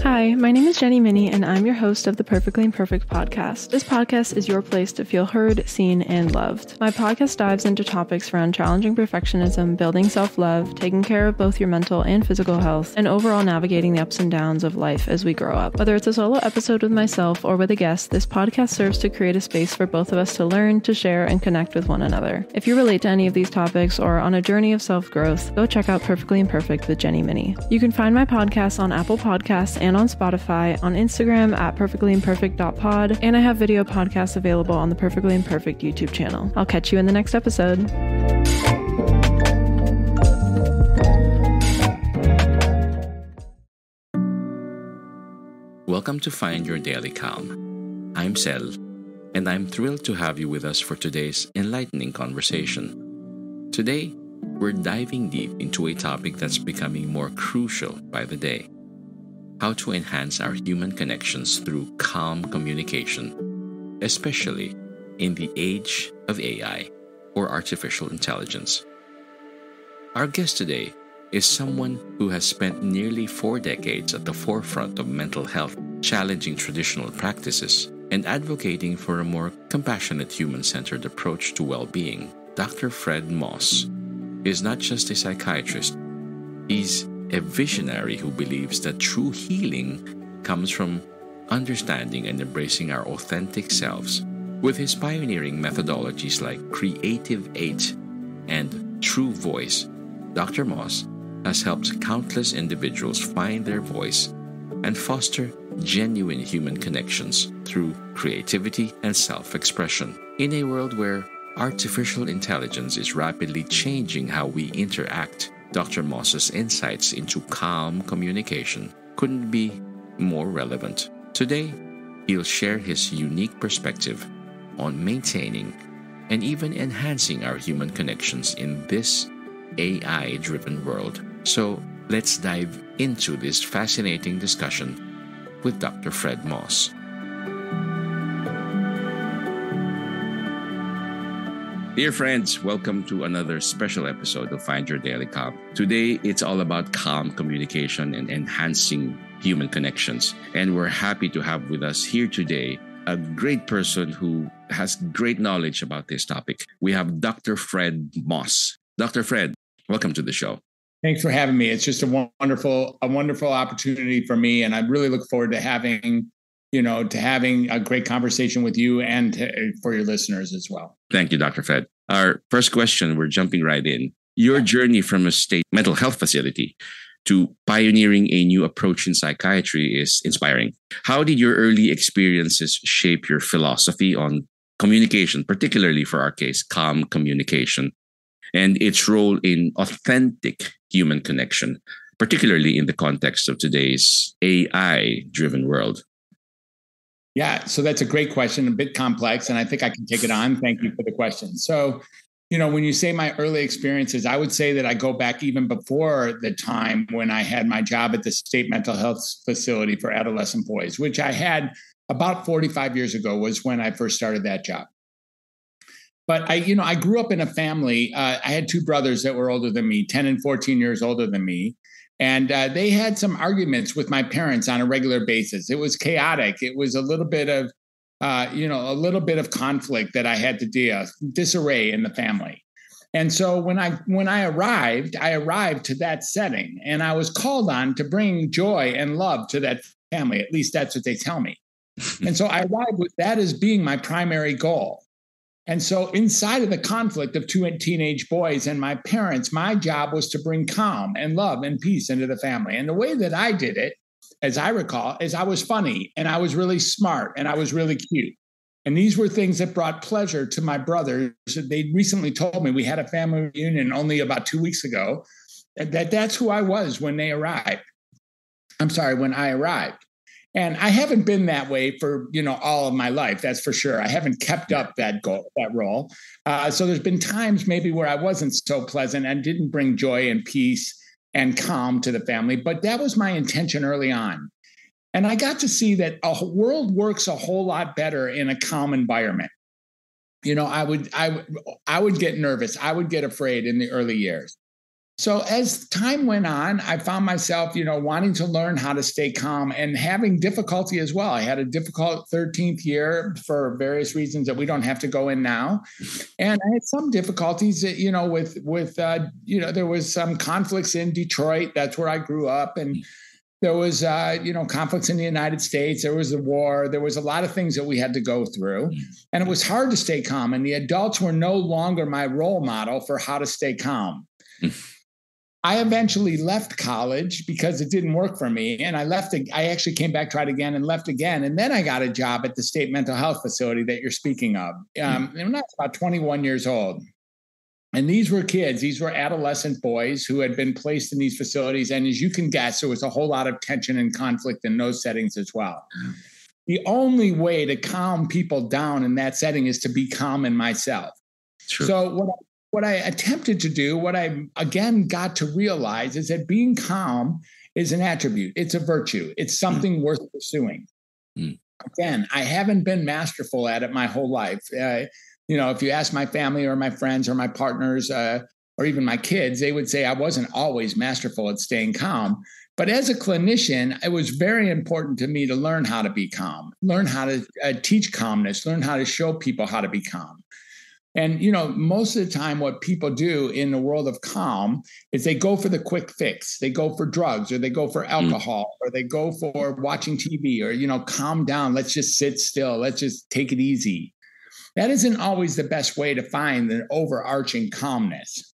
Hi, my name is Jenny Minnie, and I'm your host of the Perfectly Imperfect podcast. This podcast is your place to feel heard, seen, and loved. My podcast dives into topics around challenging perfectionism, building self-love, taking care of both your mental and physical health, and overall navigating the ups and downs of life as we grow up. Whether it's a solo episode with myself or with a guest, this podcast serves to create a space for both of us to learn, to share, and connect with one another. If you relate to any of these topics or on a journey of self-growth, go check out Perfectly Imperfect with Jenny Minnie. You can find my podcast on Apple Podcasts and on Spotify, on Instagram at perfectlyimperfect.pod, and I have video podcasts available on the Perfectly Imperfect YouTube channel. I'll catch you in the next episode. Welcome to Find Your Daily Calm. I'm Sel, and I'm thrilled to have you with us for today's enlightening conversation. Today, we're diving deep into a topic that's becoming more crucial by the day: how to enhance our human connections through calm communication, especially in the age of AI, or artificial intelligence. Our guest today is someone who has spent nearly 4 decades at the forefront of mental health, challenging traditional practices and advocating for a more compassionate, human-centered approach to well-being. Dr. Fred Moss is not just a psychiatrist, he's a visionary who believes that true healing comes from understanding and embracing our authentic selves. With his pioneering methodologies like Creative 8 and True Voice, Dr. Moss has helped countless individuals find their voice and foster genuine human connections through creativity and self-expression. In a world where artificial intelligence is rapidly changing how we interact, Dr. Moss's insights into calm communication couldn't be more relevant. Today, he'll share his unique perspective on maintaining and even enhancing our human connections in this AI-driven world. So let's dive into this fascinating discussion with Dr. Fred Moss. Dear friends, welcome to another special episode of Find Your Daily Calm. Today, it's all about calm communication and enhancing human connections. And we're happy to have with us here today a great person who has great knowledge about this topic. We have Dr. Fred Moss. Dr. Fred, welcome to the show. Thanks for having me. It's just a wonderful opportunity for me. And I really look forward to having a great conversation with you and for your listeners as well. Thank you, Dr. Fred. Our first question, we're jumping right in. Your journey from a state mental health facility to pioneering a new approach in psychiatry is inspiring. How did your early experiences shape your philosophy on communication, particularly for our case, calm communication, and its role in authentic human connection, particularly in the context of today's AI-driven world? Yeah, so that's a great question, a bit complex, and I think I can take it on. Thank you for the question. So, when you say my early experiences, I would say that I go back even before the time when I had my job at the state mental health facility for adolescent boys, which I had about 45 years ago was when I first started that job. But I grew up in a family. I had 2 brothers that were older than me, 10 and 14 years older than me. And they had some arguments with my parents on a regular basis. It was chaotic. It was a little bit of, conflict that I had to deal with, disarray in the family. And so when I arrived to that setting, and I was called on to bring joy and love to that family. At least that's what they tell me. And so I arrived with that as being my primary goal. And so inside of the conflict of 2 teenage boys and my parents, my job was to bring calm and love and peace into the family. And the way that I did it, as I recall, is I was funny and I was really smart and I was really cute. And these were things that brought pleasure to my brothers. They recently told me, we had a family reunion only about 2 weeks ago, that's who I was when they arrived. When I arrived. And I haven't been that way for, all of my life. That's for sure. I haven't kept up that role. So there's been times maybe where I wasn't so pleasant and didn't bring joy and peace and calm to the family. But that was my intention early on. And I got to see that a world works a whole lot better in a calm environment. I would get nervous. I would get afraid in the early years. So as time went on, I found myself, wanting to learn how to stay calm and having difficulty as well. I had a difficult 13th year for various reasons that we don't have to go in now. And I had some difficulties, with there was some conflicts in Detroit. That's where I grew up. And there was, conflicts in the United States. There was a war. There was a lot of things that we had to go through. And it was hard to stay calm. And the adults were no longer my role model for how to stay calm. I eventually left college because it didn't work for me. And I actually came back, tried again, and left again. And then I got a job at the state mental health facility that you're speaking of. And I was about 21 years old. And these were adolescent boys who had been placed in these facilities. And as you can guess, there was a whole lot of tension and conflict in those settings as well. The only way to calm people down in that setting is to be calm in myself. True. So what I attempted to do, what I again got to realize is that being calm is an attribute. It's a virtue. It's something worth pursuing. Again, I haven't been masterful at it my whole life. If you ask my family or my friends or my partners or even my kids, they would say I wasn't always masterful at staying calm. But as a clinician, it was very important to me to learn how to be calm, learn how to teach calmness, learn how to show people how to be calm. And, most of the time what people do in the world of calm is they go for the quick fix. They go for drugs or they go for alcohol or they go for watching TV or, calm down. Let's just sit still. Let's just take it easy. That isn't always the best way to find the overarching calmness.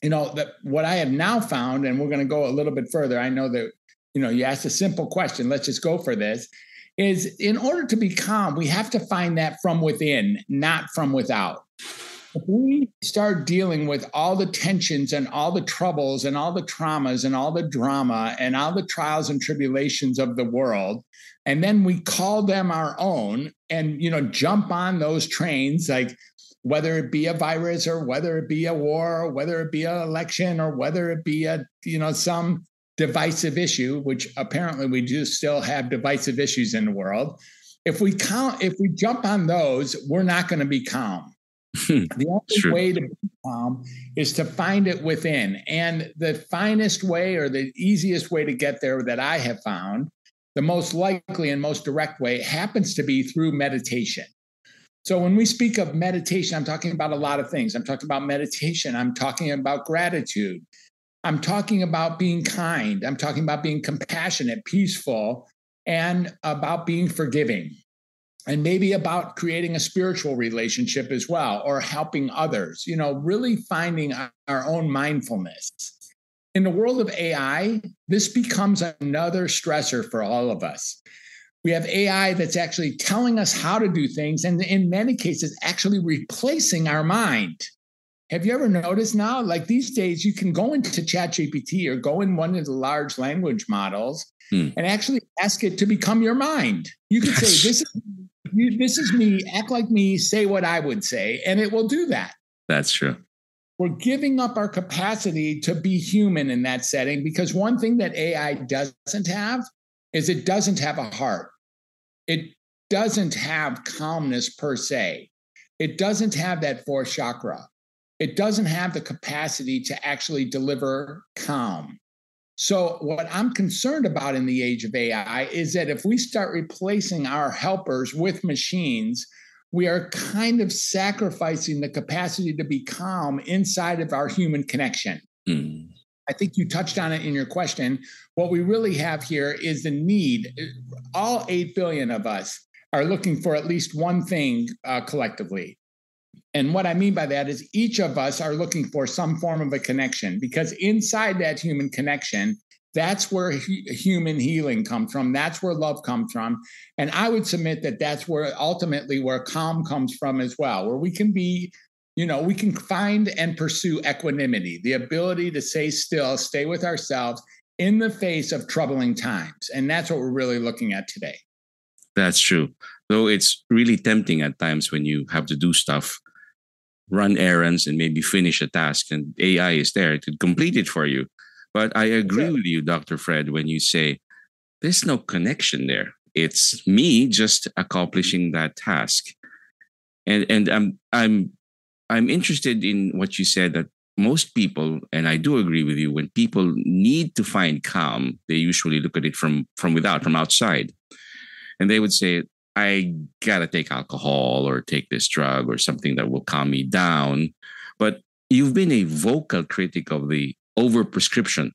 What I have now found, and we're going to go a little bit further. I know that, you asked a simple question. Let's just go for this. Is in order to be calm, we have to find that from within, not from without. If we start dealing with all the tensions and all the troubles and all the traumas and all the drama and all the trials and tribulations of the world, and then we call them our own and, jump on those trains, like whether it be a virus or whether it be a war or whether it be an election or whether it be some divisive issue, which apparently we do still have divisive issues in the world. If we jump on those, we're not going to be calm. The only way to be calm is to find it within. And the finest way or the easiest way to get there that I have found, the most likely and most direct way, happens to be through meditation. So when we speak of meditation, I'm talking about a lot of things. I'm talking about meditation. I'm talking about gratitude. I'm talking about being kind. I'm talking about being compassionate, peaceful, and about being forgiving. And maybe about creating a spiritual relationship as well, or helping others, really finding our own mindfulness. In the world of AI, this becomes another stressor for all of us. We have AI that's actually telling us how to do things, and in many cases, actually replacing our mind. Have you ever noticed now, like these days, you can go into ChatGPT or go in one of the large language models and actually ask it to become your mind. You can say, this is me, act like me, say what I would say, and it will do that. That's true. We're giving up our capacity to be human in that setting because one thing that AI doesn't have is it doesn't have a heart. It doesn't have calmness per se. It doesn't have that fourth chakra. It doesn't have the capacity to actually deliver calm. So what I'm concerned about in the age of AI is that if we start replacing our helpers with machines, we are kind of sacrificing the capacity to be calm inside of our human connection. I think you touched on it in your question. What we really have here is the need. All 8 billion of us are looking for at least one thing collectively. And what I mean by that is each of us are looking for some form of a connection, because inside that human connection, that's where human healing comes from. That's where love comes from. And I would submit that that's where ultimately where calm comes from as well, where we can be, we can find and pursue equanimity, the ability to stay still, stay with ourselves in the face of troubling times. And that's what we're really looking at today. That's true. Though it's really tempting at times when you have to do stuff, run errands and maybe finish a task, and AI is there to complete it for you. But I agree with you, Dr. Fred, when you say there's no connection there. It's me just accomplishing that task. And I'm interested in what you said, that most people, and I do agree with you, when people need to find calm, they usually look at it from without, from outside. And they would say, I gotta take alcohol or take this drug or something that will calm me down. But you've been a vocal critic of the overprescription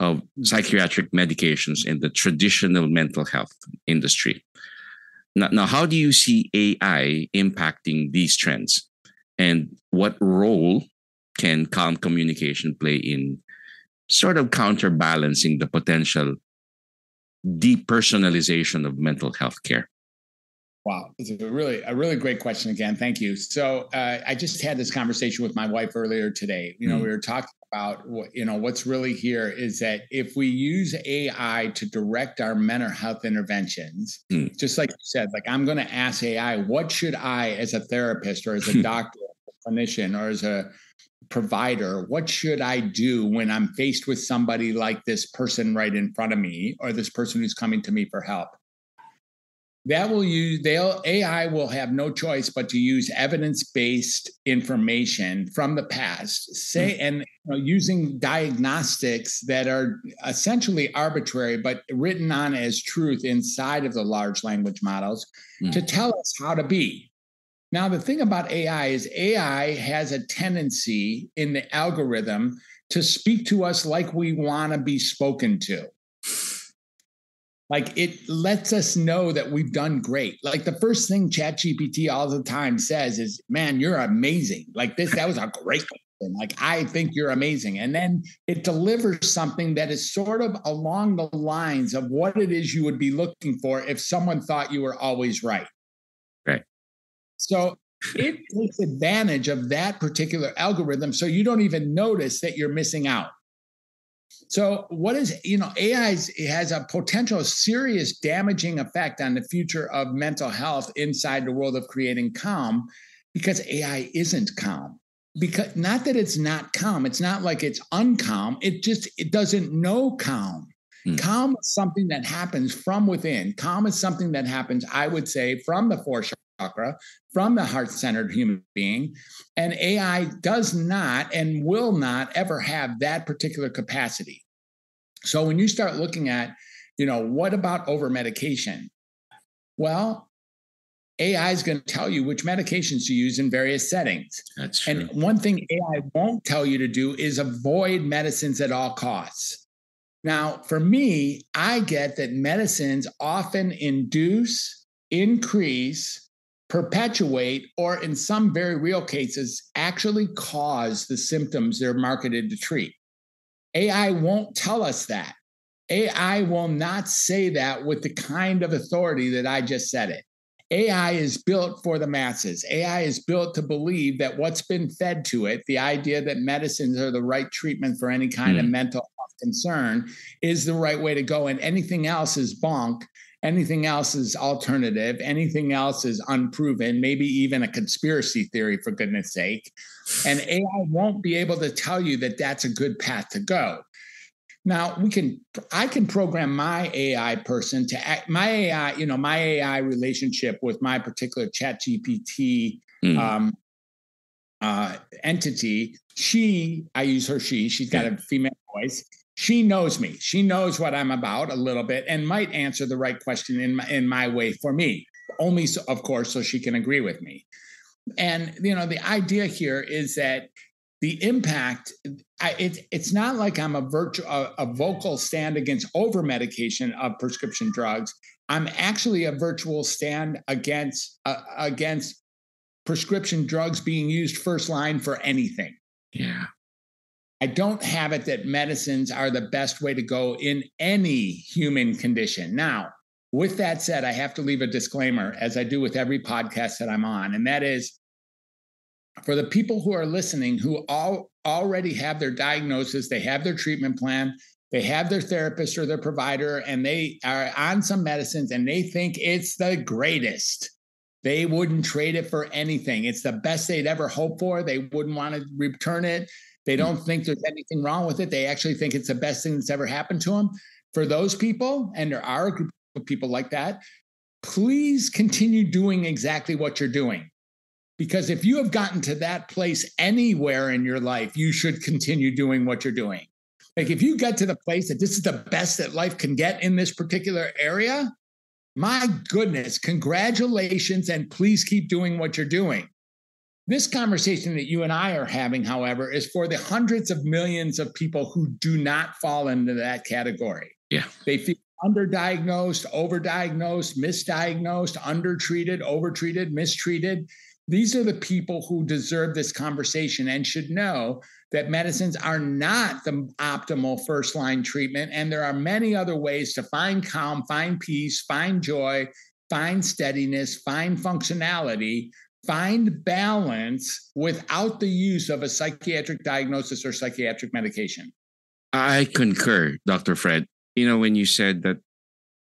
of psychiatric medications in the traditional mental health industry. Now, how do you see AI impacting these trends? And what role can calm communication play in sort of counterbalancing the potential depersonalization of mental health care? Wow, it's a really great question again. Thank you. So I just had this conversation with my wife earlier today. We were talking about what's really here is that if we use AI to direct our mental health interventions, just like you said, like I'm going to ask AI, what should I, as a therapist or as a doctor, a clinician, or as a provider, what should I do when I'm faced with somebody like this person right in front of me, or this person who's coming to me for help? AI will have no choice but to use evidence-based information from the past, using diagnostics that are essentially arbitrary, but written on as truth inside of the large language models to tell us how to be. Now, the thing about AI is AI has a tendency in the algorithm to speak to us like we want to be spoken to. Like it lets us know that we've done great. Like the first thing ChatGPT all the time says is, man, you're amazing. Like that was a great question. Like, I think you're amazing. And then it delivers something that is sort of along the lines of what it is you would be looking for if someone thought you were always right. Right. So it takes advantage of that particular algorithm. So you don't even notice that you're missing out. So AI has a potential serious damaging effect on the future of mental health inside the world of creating calm, because AI isn't calm. Because not that it's not calm. It's not like it's uncalm. It doesn't know calm. Calm is something that happens from within. Calm is something that happens, I would say, from the fourth chakra, from the heart-centered human being. And AI does not and will not ever have that particular capacity. So when you start looking at, what about over-medication? Well, AI is going to tell you which medications to use in various settings. That's true. And one thing AI won't tell you to do is avoid medicines at all costs. Now, for me, I get that medicines often induce, increase, perpetuate, or in some very real cases, actually cause the symptoms they're marketed to treat. AI won't tell us that. AI will not say that with the kind of authority that I just said it. AI is built for the masses. AI is built to believe that what's been fed to it, the idea that medicines are the right treatment for any kind of mental health concern, is the right way to go. And anything else is bunk. Anything else is alternative. Anything else is unproven, maybe even a conspiracy theory, for goodness sake. And AI won't be able to tell you that that's a good path to go. Now, I can program my AI person to act, my AI relationship with my particular ChatGPT entity. I use her, she's got a female voice. She knows me. She knows what I'm about a little bit and might answer the right question in my way for me. Only, so, of course, so she can agree with me. And, the idea here is that the impact, it's not like I'm a vocal stand against over-medication of prescription drugs. I'm actually a virtual stand against prescription drugs being used first line for anything. Yeah. I don't have it that medicines are the best way to go in any human condition. Now, with that said, I have to leave a disclaimer, as I do with every podcast that I'm on, and that is, for the people who are listening who already have their diagnosis, they have their treatment plan, they have their therapist or their provider, and they are on some medicines and they think it's the greatest. They wouldn't trade it for anything. It's the best they'd ever hope for. They wouldn't want to return it. They don't think there's anything wrong with it. They actually think it's the best thing that's ever happened to them. For those people, and there are a group of people like that, please continue doing exactly what you're doing. Because if you have gotten to that place anywhere in your life, you should continue doing what you're doing. Like if you get to the place that this is the best that life can get in this particular area, my goodness, congratulations, and please keep doing what you're doing. This conversation that you and I are having, however, is for the hundreds of millions of people who do not fall into that category. Yeah. They feel underdiagnosed, overdiagnosed, misdiagnosed, undertreated, overtreated, mistreated. These are the people who deserve this conversation and should know that medicines are not the optimal first-line treatment. And there are many other ways to find calm, find peace, find joy, find steadiness, find functionality, find balance without the use of a psychiatric diagnosis or psychiatric medication. I concur, Dr. Fred. When you said that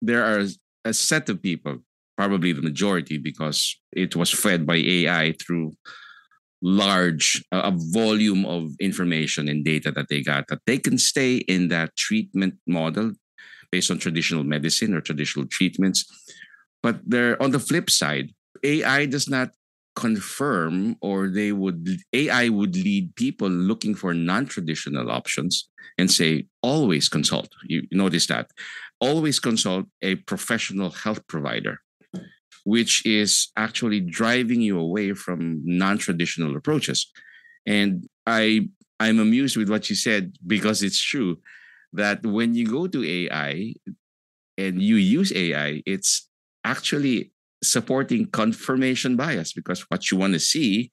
there are a set of people, probably the majority, because it was fed by AI through large a volume of information and data that they got, that they can stay in that treatment model based on traditional medicine or traditional treatments. But they're on the flip side, AI does not confirm, or AI would lead people looking for non-traditional options and say, always consult. You notice that. Always consult a professional health provider, which is actually driving you away from non-traditional approaches. And I'm amused with what you said, because it's true that when you go to AI and you use AI, it's actually supporting confirmation bias, because what you want to see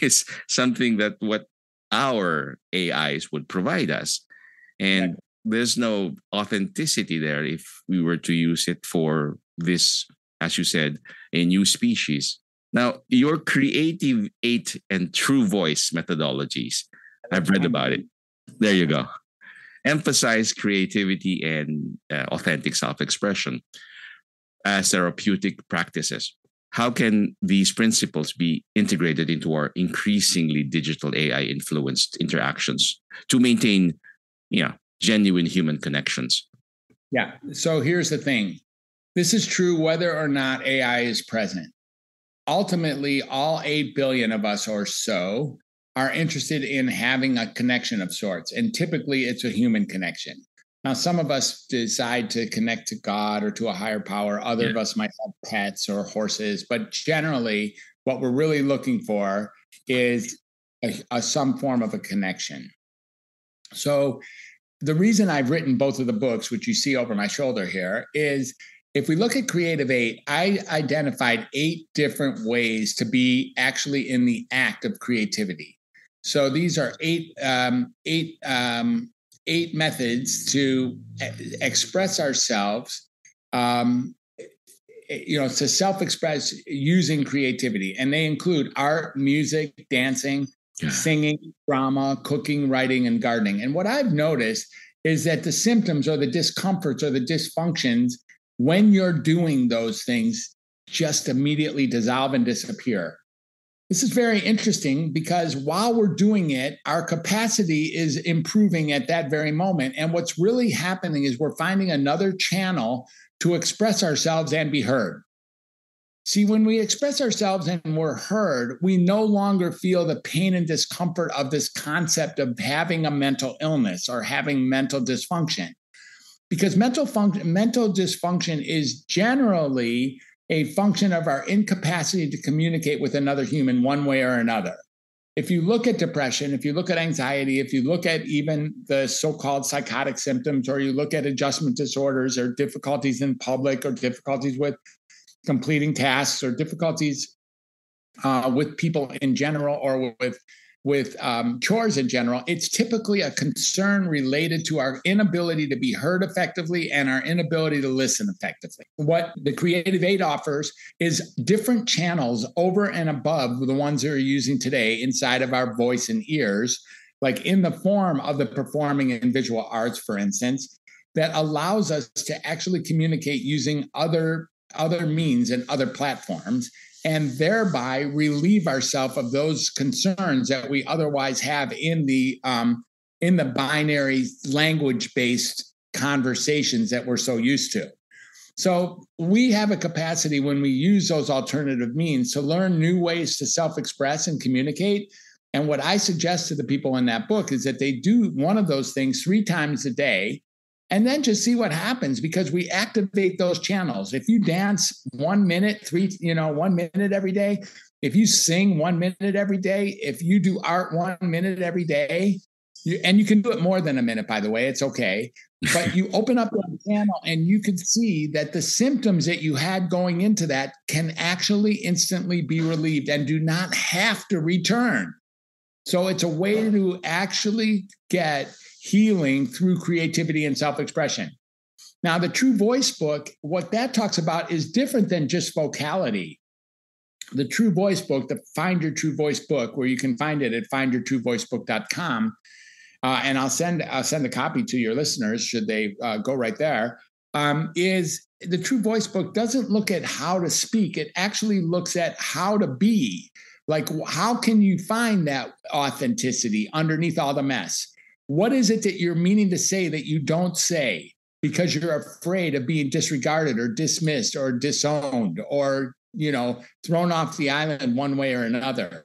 is something that what our AIs would provide us. And there's no authenticity there if we were to use it for this, as you said, a new species. Now, your creative 8 and true voice methodologies, I've read about it. There you go. Emphasize creativity and authentic self-expression as therapeutic practices. How can these principles be integrated into our increasingly digital AI-influenced interactions to maintain, genuine human connections? Yeah. So here's the thing. This is true whether or not AI is present. Ultimately, all 8 billion of us or so are interested in having a connection of sorts. And typically it's a human connection. Now, some of us decide to connect to God or to a higher power. Other of us might have pets or horses. But generally, what we're really looking for is some form of a connection. So the reason I've written both of the books, which you see over my shoulder here, is if we look at Creative 8, I identified 8 different ways to be actually in the act of creativity. So these are 8 methods to express ourselves, to self-express using creativity. And they include art, music, dancing, singing, drama, cooking, writing, and gardening. And what I've noticed is that the symptoms or the discomforts or the dysfunctions when you're doing those things just immediately dissolve and disappear. This is very interesting because while we're doing it, our capacity is improving at that very moment. And what's really happening is we're finding another channel to express ourselves and be heard. See, when we express ourselves and we're heard, we no longer feel the pain and discomfort of this concept of having a mental illness or having mental dysfunction. Because mental dysfunction is generally a function of our incapacity to communicate with another human one way or another. If you look at depression, if you look at anxiety, if you look at even the so-called psychotic symptoms, or you look at adjustment disorders or difficulties in public or difficulties with completing tasks or difficulties with people in general or with chores in general, it's typically a concern related to our inability to be heard effectively and our inability to listen effectively. What the Creative 8 offers is different channels over and above the ones that we're using today inside of our voice and ears, like in the form of the performing and visual arts, for instance, that allows us to actually communicate using other means and other platforms, and thereby relieve ourselves of those concerns that we otherwise have in the binary language-based conversations that we're so used to. So we have a capacity when we use those alternative means to learn new ways to self-express and communicate. And what I suggest to the people in that book is that they do one of those things 3 times a day and then just see what happens, because we activate those channels. If you dance 1 minute, 1 minute every day, if you sing 1 minute every day, if you do art 1 minute every day, and you can do it more than a minute, by the way, it's okay. But you open up that channel and you can see that the symptoms that you had going into that can actually instantly be relieved and do not have to return. So it's a way to actually get healing through creativity and self-expression. Now, the True Voice book, what that talks about is different than just vocality. The True Voice book, the Find Your True Voice book, where you can find it at findyourtruevoicebook.com. And I'll send a copy to your listeners should they go right there. Is the True Voice book doesn't look at how to speak. It actually looks at how to be. Like, how can you find that authenticity underneath all the mess? What is it that you're meaning to say that you don't say because you're afraid of being disregarded or dismissed or disowned or, thrown off the island one way or another?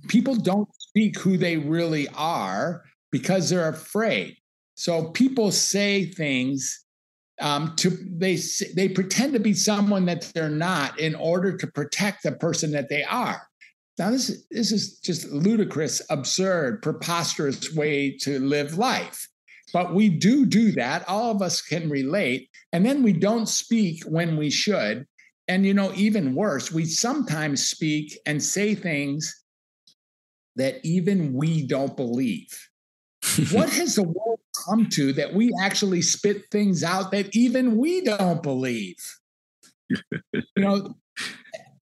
People don't speak who they really are because they're afraid. So people say things they pretend to be someone that they're not in order to protect the person that they are. Now, this is just ludicrous, absurd, preposterous way to live life. But we do that. All of us can relate. And then we don't speak when we should. And, even worse, we sometimes speak and say things that even we don't believe. What has the world come to that we actually spit things out that even we don't believe?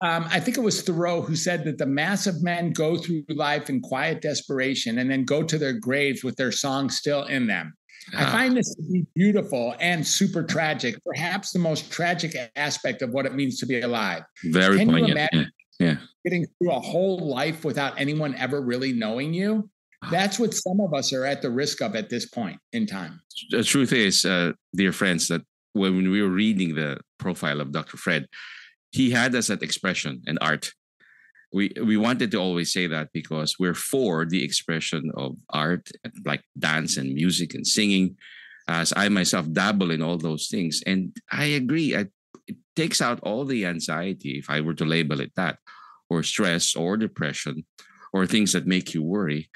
I think it was Thoreau who said that the mass of men go through life in quiet desperation and then go to their graves with their songs still in them. I find this to be beautiful and super tragic, perhaps the most tragic aspect of what it means to be alive. Very Can poignant. you imagine Yeah. getting through a whole life without anyone ever really knowing you? That's what some of us are at the risk of at this point in time. The truth is, dear friends, that when we were reading the profile of Dr. Fred, he had us that expression and art. We wanted to always say that because we're for the expression of art, like dance and music and singing, as I myself dabble in all those things. And I agree. It takes out all the anxiety, if I were to label it that, or stress or depression or things that make you worry.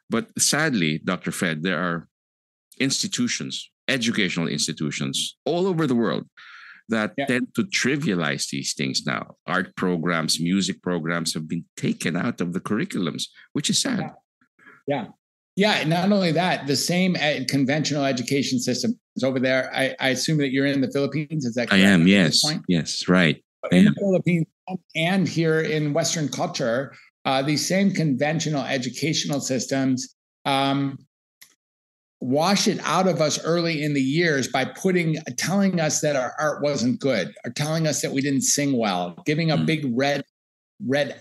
But sadly, Dr. Fred, there are institutions, educational institutions all over the world that tend to trivialize these things now. Art programs, music programs have been taken out of the curriculums, which is sad. Yeah. Not only that, the same conventional education system is over there. I assume that you're in the Philippines. Is that correct? I am. Yes. Yes. Right. In the Philippines and here in Western culture, these same conventional educational systems wash it out of us early in the years by telling us that our art wasn't good, or telling us that we didn't sing well, giving a big red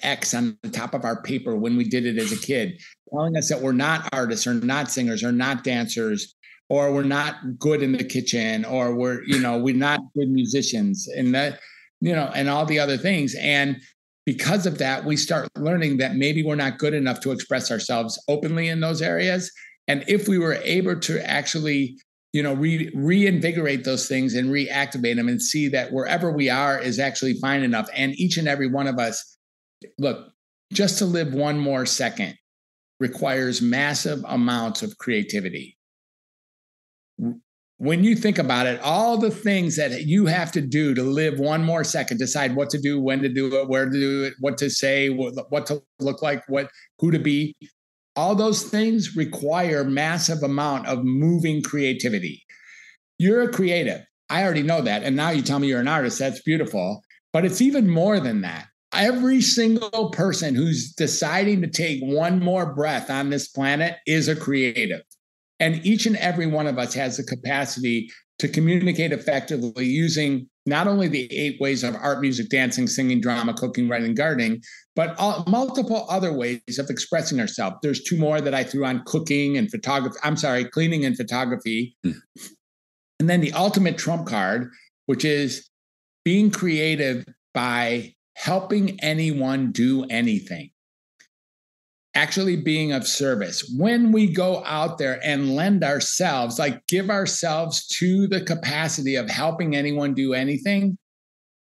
X on the top of our paper when we did it as a kid, telling us that we're not artists or not singers or not dancers, or we're not good in the kitchen, or we're not good musicians, and that, and all the other things. And because of that, we start learning that maybe we're not good enough to express ourselves openly in those areas. And if we were able to actually, reinvigorate those things and reactivate them and see that wherever we are is actually fine enough. And each and every one of us, look, just to live one more second requires massive amounts of creativity. When you think about it, all the things that you have to do to live one more second, decide what to do, when to do it, where to do it, what to say, what to look like, who to be, all those things require massive amount of moving creativity. You're a creative. I already know that. And now you tell me you're an artist. That's beautiful. But it's even more than that. Every single person who's deciding to take one more breath on this planet is a creative. And each and every one of us has the capacity to communicate effectively using not only the 8 ways of art, music, dancing, singing, drama, cooking, writing, gardening, but multiple other ways of expressing ourselves. There's 2 more that I threw on: cooking and photography. Cleaning and photography. And then the ultimate trump card which is being creative by helping anyone do anything. Actually being of service. When we go out there and lend ourselves, like give ourselves to the capacity of helping anyone do anything,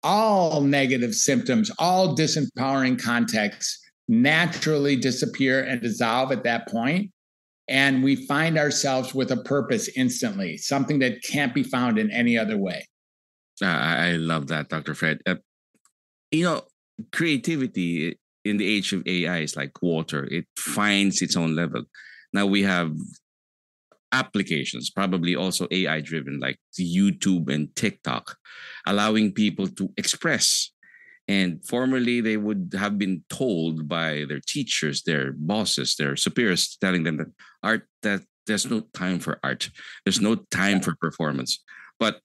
all negative symptoms, all disempowering contexts naturally disappear and dissolve at that point. And we find ourselves with a purpose instantly, something that can't be found in any other way. I love that, Dr. Fred. Creativity in the age of AI is like water. It finds its own level. Now we have applications, probably also AI driven, like YouTube and TikTok, allowing people to express. And formerly, they would have been told by their teachers, their bosses, their superiors, telling them that there's no time for art. There's no time for performance. But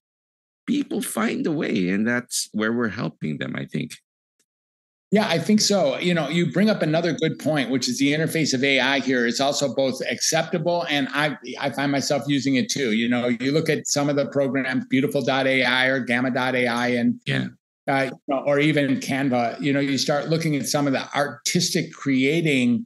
people find a way, and that's where we're helping them, I think. Yeah, I think so. You bring up another good point, which is the interface of AI here is also both acceptable, and I find myself using it too. You look at some of the programs, Beautiful.ai or Gamma.ai, and or even Canva. You start looking at some of the artistic creating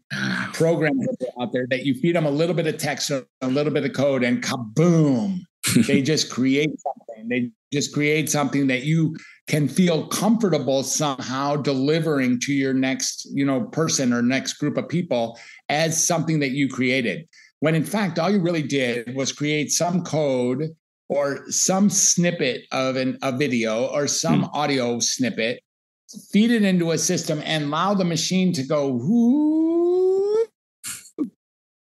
programs that are out there that you feed them a little bit of text, a little bit of code, and kaboom, they just create something. They just create something that you can feel comfortable somehow delivering to your next, person or next group of people as something that you created. When in fact, all you really did was create some code or some snippet of a video or some audio snippet, feed it into a system and allow the machine to go, whoo,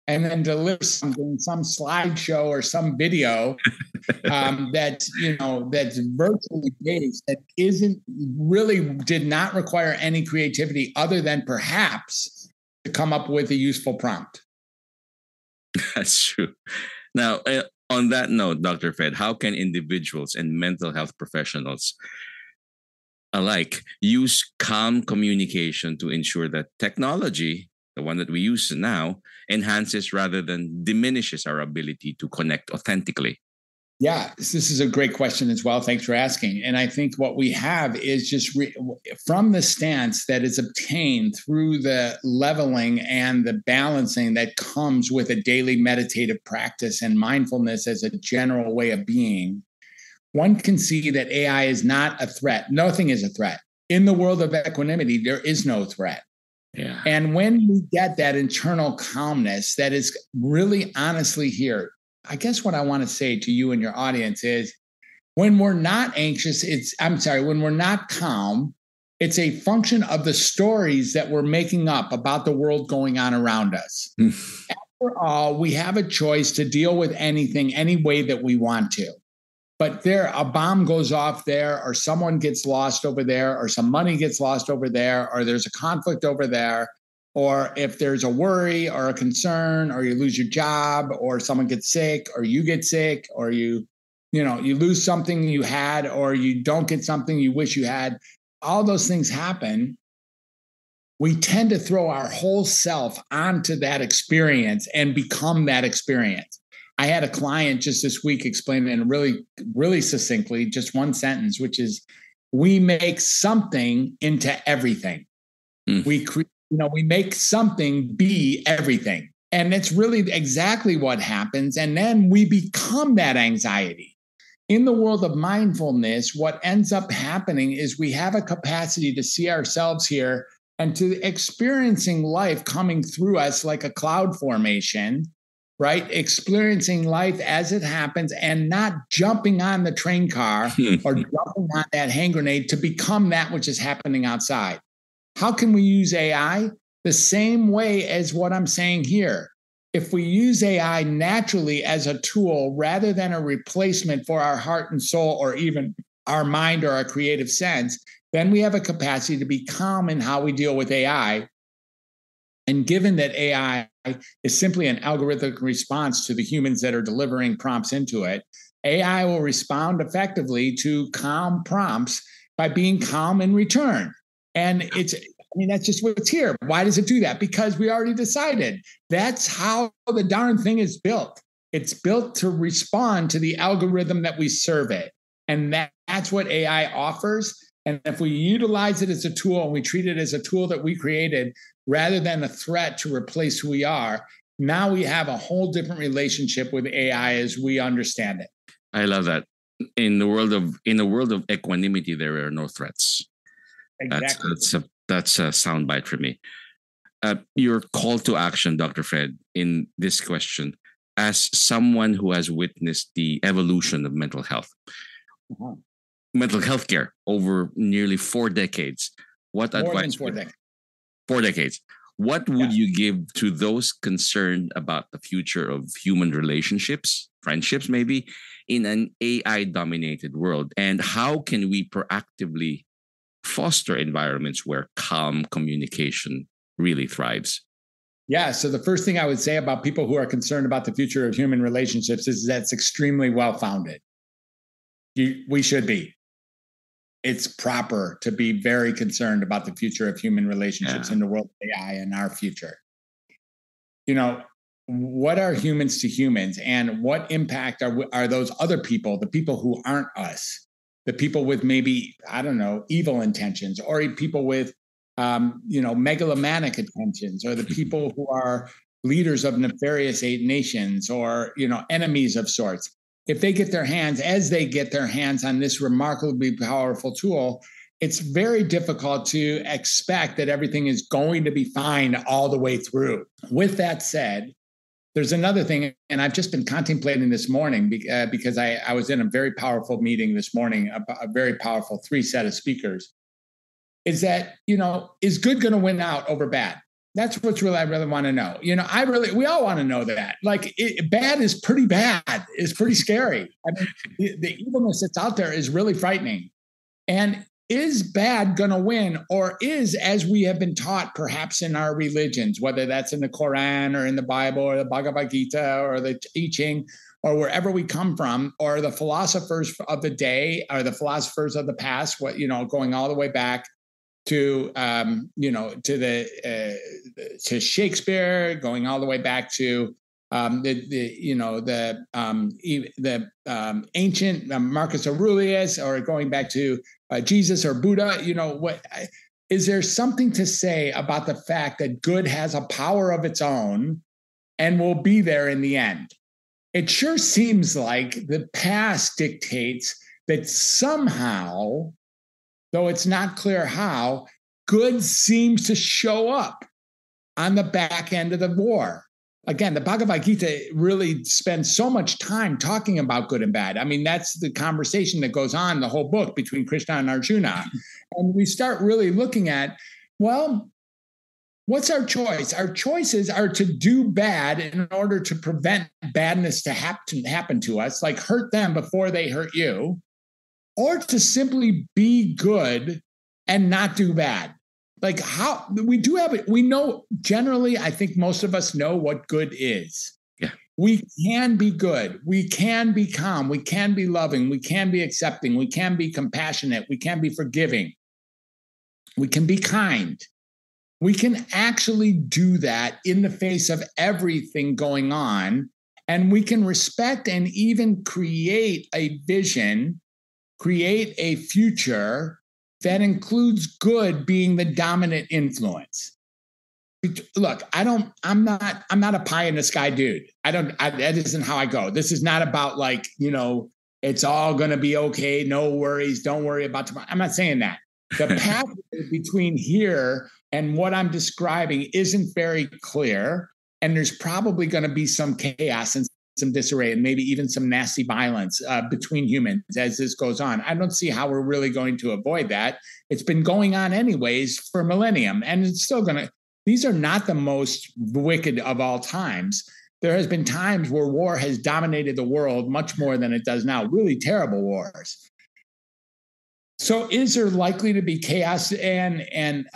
and then deliver something, some slideshow or some video that's virtually based, that did not require any creativity other than perhaps to come up with a useful prompt. That's true. Now, on that note, Dr. Fred, how can individuals and mental health professionals alike use calm communication to ensure that technology, the one that we use now, enhances rather than diminishes our ability to connect authentically? Yeah, this is a great question as well. Thanks for asking. And I think what we have is just from the stance that is obtained through the leveling and the balancing that comes with a daily meditative practice and mindfulness as a general way of being, one can see that AI is not a threat. Nothing is a threat. In the world of equanimity, there is no threat. Yeah. And when we get that internal calmness that is really honestly here, I guess what I want to say to you and your audience is when we're not anxious, when we're not calm, it's a function of the stories that we're making up about the world going on around us. After all, we have a choice to deal with anything any way that we want to. But a bomb goes off there, or someone gets lost over there, or some money gets lost over there, or there's a conflict over there. Or if there's a worry or a concern, or you lose your job, or someone gets sick, or you get sick, or you lose something you had, or you don't get something you wish you had, all those things happen. We tend to throw our whole self onto that experience and become that experience. I had a client just this week explain it in really, really succinctly, just one sentence, which is, we make something into everything. We make something be everything. And that's really exactly what happens. And then we become that anxiety. In the world of mindfulness, what ends up happening is we have a capacity to see ourselves here and to experiencing life coming through us like a cloud formation, right? Experiencing life as it happens and not jumping on the train car or jumping on that hand grenade to become that which is happening outside. How can we use AI? The same way as what I'm saying here. If we use AI naturally as a tool rather than a replacement for our heart and soul, or even our mind or our creative sense, then we have a capacity to be calm in how we deal with AI. And given that AI is simply an algorithmic response to the humans that are delivering prompts into it, AI will respond effectively to calm prompts by being calm in return. And that's just what's here. Why does it do that? Because we already decided. That's how the darn thing is built. It's built to respond to the algorithm that we serve it. And that That's what AI offers. And if we utilize it as a tool and we treat it as a tool that we created rather than a threat to replace who we are, now we have a whole different relationship with AI as we understand it. I love that. In the world of equanimity, there are no threats. Exactly. That's a soundbite for me. Your call to action, Dr. Fred, in this question, as someone who has witnessed the evolution of mental health, mental health care over nearly 4 decades, what More advice? than 4 decades. 4 decades. What would you give to those concerned about the future of human relationships, friendships, maybe, in an AI-dominated world? And how can we proactively foster environments where calm communication really thrives? Yeah. So the first thing I would say about people who are concerned about the future of human relationships is that's extremely well-founded. We should be. It's proper to be very concerned about the future of human relationships in the world of AI and our future. You know, what are humans to humans, and what impact are those other people, the people who aren't us, the people with maybe, I don't know, evil intentions, or people with, megalomaniac intentions, or the people who are leaders of nefarious 8 nations, or, enemies of sorts. If they get their hands on this remarkably powerful tool, it's very difficult to expect that everything is going to be fine all the way through. With that said, there's another thing, and I've just been contemplating this morning because I was in a very powerful meeting this morning, a very powerful 3 set of speakers, is that, is good going to win out over bad? That's what's I really want to know. We all want to know that. Like, bad is pretty bad. It's pretty scary. I mean, the evilness that's out there is really frightening. And is bad going to win, or is, as we have been taught, perhaps in our religions, whether that's in the Quran or in the Bible or the Bhagavad Gita or the I Ching or wherever we come from, or the philosophers of the day or the philosophers of the past, going all the way back to to Shakespeare, going all the way back to the ancient Marcus Aurelius, or going back to Jesus or Buddha. Is there something to say about the fact that good has a power of its own and will be there in the end? It sure seems like the past dictates that somehow, though it's not clear how, good seems to show up on the back end of the war. Again, the Bhagavad Gita really spends so much time talking about good and bad. I mean, that's the conversation that goes on the whole book between Krishna and Arjuna. And we start really looking at, well, what's our choice? Our choices are to do bad in order to prevent badness to happen to us, like hurt them before they hurt you, or to simply be good and not do bad. Like, how we do have it. We know generally, I think most of us know what good is. Yeah. We can be good. We can be calm. We can be loving. We can be accepting. We can be compassionate. We can be forgiving. We can be kind. We can actually do that in the face of everything going on. And we can respect and even create a vision, create a future that includes good being the dominant influence. Look, I'm not a pie in the sky dude. That isn't how I go. This is not about like, it's all going to be okay. No worries. Don't worry about tomorrow. I'm not saying that. The path between here and what I'm describing isn't very clear. And there's probably going to be some chaos and some disarray and maybe even some nasty violence between humans as this goes on. I don't see how we're really going to avoid that. It's been going on anyways for millennium, and it's still going to. These are not the most wicked of all times. There has been times where war has dominated the world much more than it does now, really terrible wars. So is there likely to be chaos and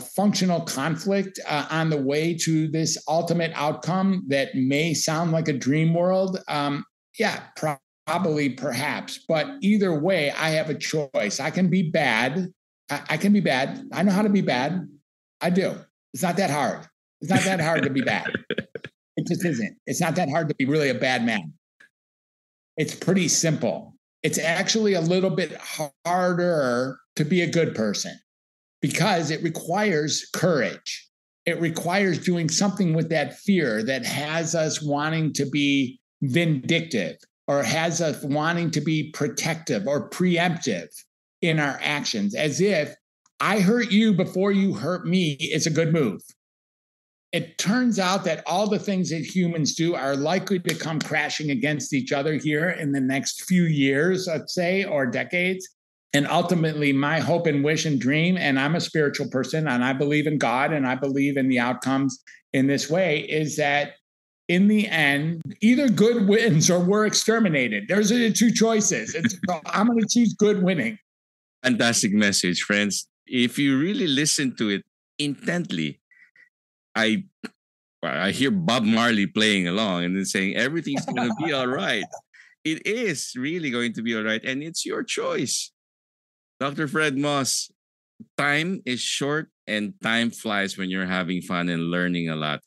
functional conflict on the way to this ultimate outcome that may sound like a dream world? Yeah, probably, perhaps. But either way, I have a choice. I can be bad. I can be bad. I know how to be bad. I do. It's not that hard. It's not that hard to be bad. It just isn't. It's not that hard to be really a bad man. It's pretty simple. it's actually a little bit harder to be a good person because it requires courage. It requires doing something with that fear that has us wanting to be vindictive or has us wanting to be protective or preemptive in our actions, as if I hurt you before you hurt me is a good move. It turns out that all the things that humans do are likely to come crashing against each other here in the next few years, let's say, or decades. And ultimately, my hope and wish and dream, and I'm a spiritual person, and I believe in God, and I believe in the outcomes in this way, is that in the end, either good wins or we're exterminated. Those are the two choices. I'm going to choose good winning. Fantastic message, friends. If you really listen to it intently, I hear Bob Marley playing along and then saying everything's going to be all right. It is really going to be all right, and it's your choice. Dr. Fred Moss, time is short and time flies when you're having fun and learning a lot.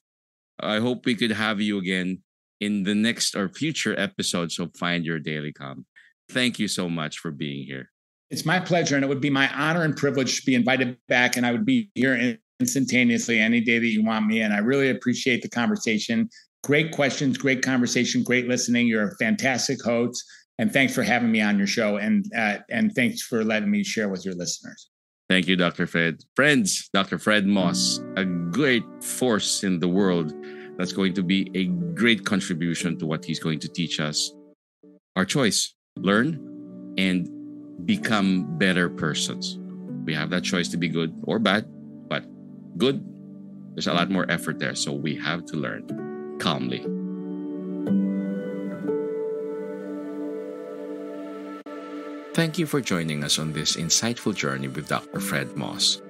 I hope we could have you again in the next or future episodes of Find Your Daily Calm. Thank you so much for being here. It's my pleasure, and it would be my honor and privilege to be invited back, and I would be here instantaneously any day that you want me, and I really appreciate the conversation. Great questions, great conversation, great listening. You're a fantastic host, and thanks for having me on your show, and thanks for letting me share with your listeners. Thank you, Dr. Fred. Friends, Dr. Fred Moss, a great force in the world that's going to be a great contribution to what he's going to teach us. Our choice, learn and become better persons. We have that choice to be good or bad, but good, there's a lot more effort there, so we have to learn calmly. Thank you for joining us on this insightful journey with Dr. Fred Moss.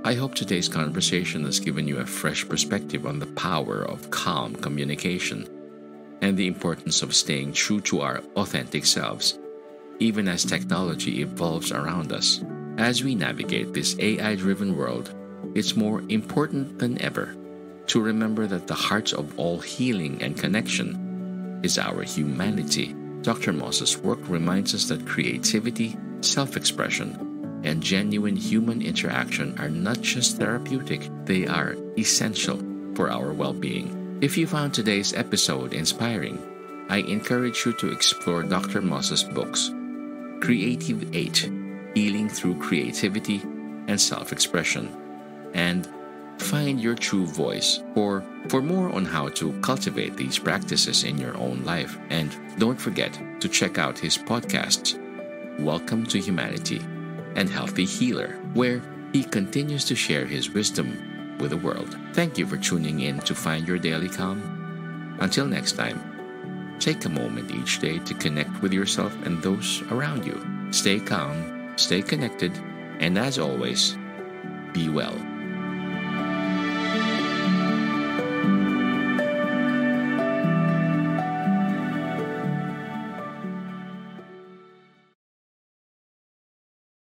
I hope today's conversation has given you a fresh perspective on the power of calm communication and the importance of staying true to our authentic selves, even as technology evolves around us. As we navigate this AI-driven world, it's more important than ever to remember that the heart of all healing and connection is our humanity. Dr. Moss's work reminds us that creativity, self-expression, and genuine human interaction are not just therapeutic, they are essential for our well-being. If you found today's episode inspiring, I encourage you to explore Dr. Moss's books, Creative 8, Healing Through Creativity and Self-Expression, and Find Your True Voice for more on how to cultivate these practices in your own life. And don't forget to check out his podcasts, Welcome to Humanity and Healthy Healer, where he continues to share his wisdom with the world. Thank you for tuning in to Find Your Daily Calm. Until next time, take a moment each day to connect with yourself and those around you. Stay calm, stay connected, and as always, be well.